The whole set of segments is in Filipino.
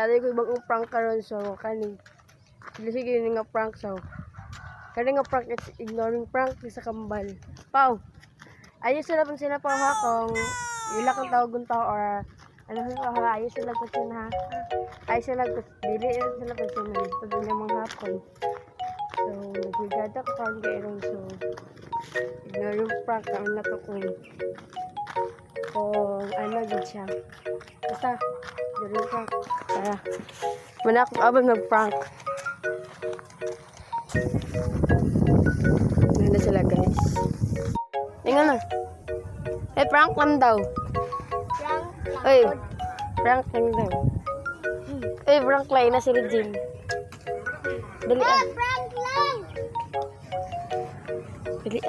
Nalay ko ibang prank karon so kani. Sige nga prank so. Kani nga prank it's ignoring prank sa kambal. Pau. Ayos sila pang sila pa ha kung ila kang tawagon ta or ano ha ayos sila pa sin ha. Ayos sila dili sila pa sin pag namang hapon. So bigada ko kang gairong so ignoring prank ang natukon. Kung ano din siya. Basta ignoring prank. Tara. Muna ako abang mag-prank. Ganda sila guys. Tingnan na. Prank lang daw. Prank lang daw. Prank lang na si Regine. Dali Prank lang. Dali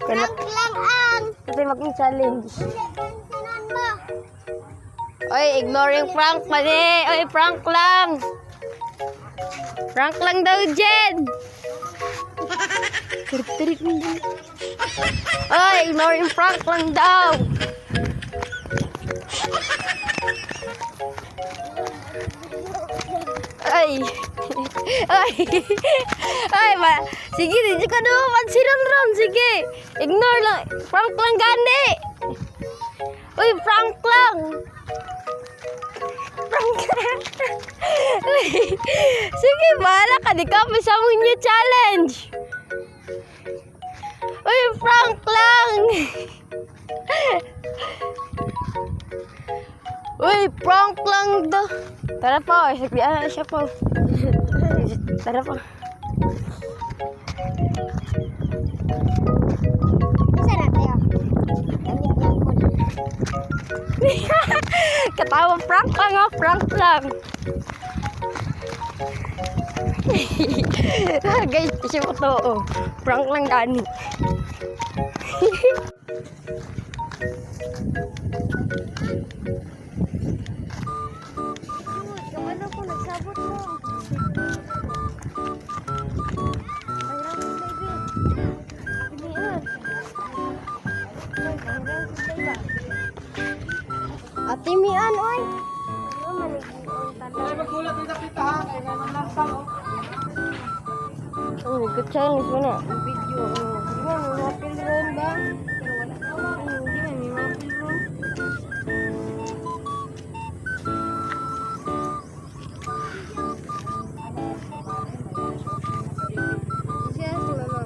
Prank lang ang. Kasi maging challenge. Sinan mo. Ignoring prank pati. Prank lang. Prank lang daw, Jen. Tirik-tirik mo din. Ignoring prank lang daw. Sige, hindi ka naman pansinan ron. Sige, ignore lang. Prank lang gani. Prank lang. Prank lang. Sige, bahala ka. Di ka masamon niya challenge. Prank lang. Prank lang daw. Tara pa, sabihan na siya po. Tara pa. Sarap tayo. Katawa, prank lang prank lang. Guys, kasi mo to, prank lang gani. Ano ko nagsabot mo? Ate Mian, oy. Ay, magulat din sa kita ha. Kaya nga nang langsang, Good challenge mo na. Video. Di ba, may mapil ron ba? Di ba, may mapil ron? Yes, mama.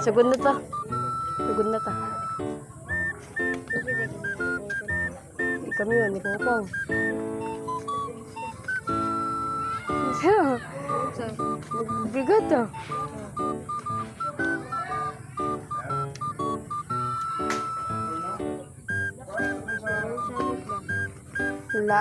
Sugod na to. Sugod na to. Kami yun, ni Popong. Bigat to. Wala.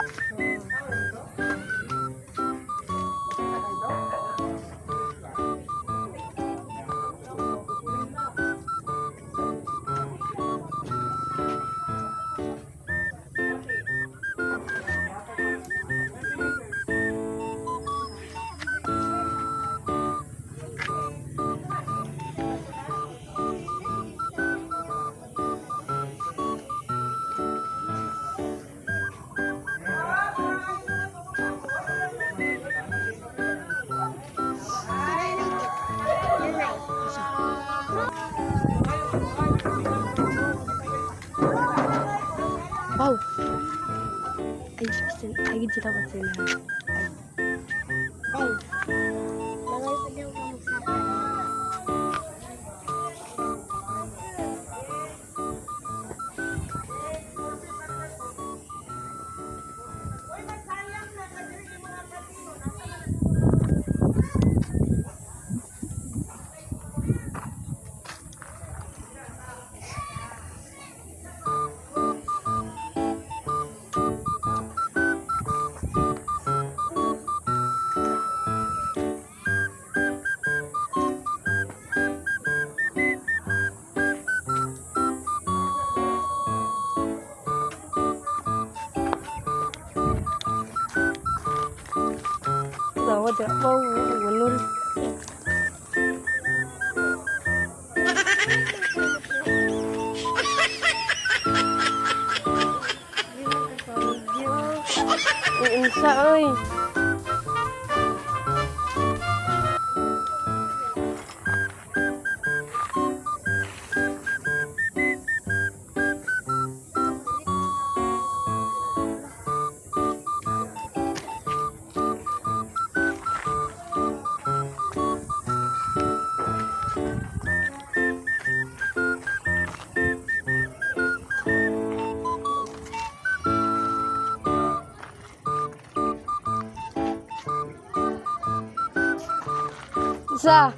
Wow. Ay, sila pa sila. Ay. Bagay pa daw ka magsakan. dira. Wow, walol. Ang insa, oy. Isa.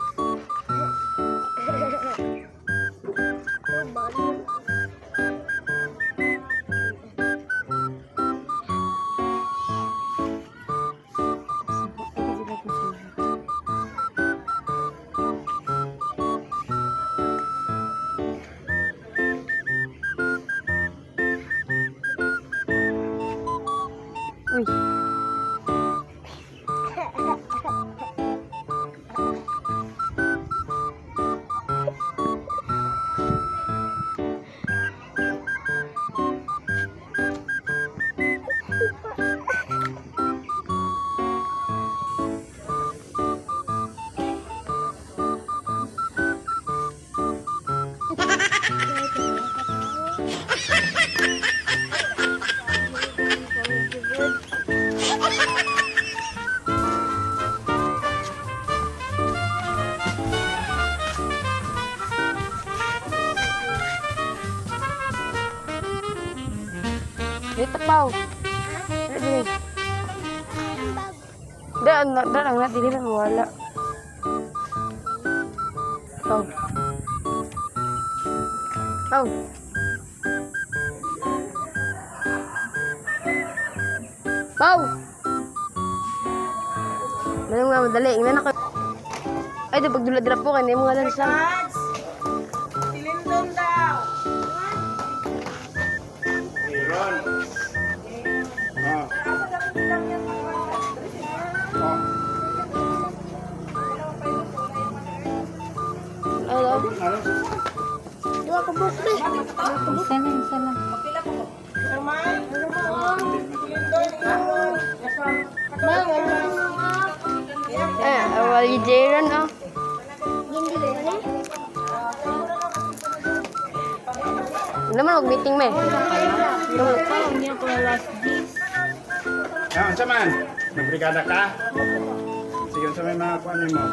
Uy. Dito, Pao. Dili. Daan lang na. Dili lang wala. Pao. Pao. Pao. Dali nga, madali. Ingnan ako. Ay, di pagdula-dira po. Kaya mga lansang. Silindon daw. Aaron. Ah. Hello. Aaron. Dua ka bukli. Isa lang. Ramay. Silindon daw. Wali Jaren, oh. Naman, mag-meeting mo eh. Hindi ako last days. Ah, unsa man? Nagbrigada ka? Sige, unsa may mga kuan mo?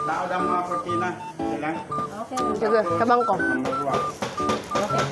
Tao lang mga kortina. Kailan? Okay. Sige, kabang ko. Number 1. Okay.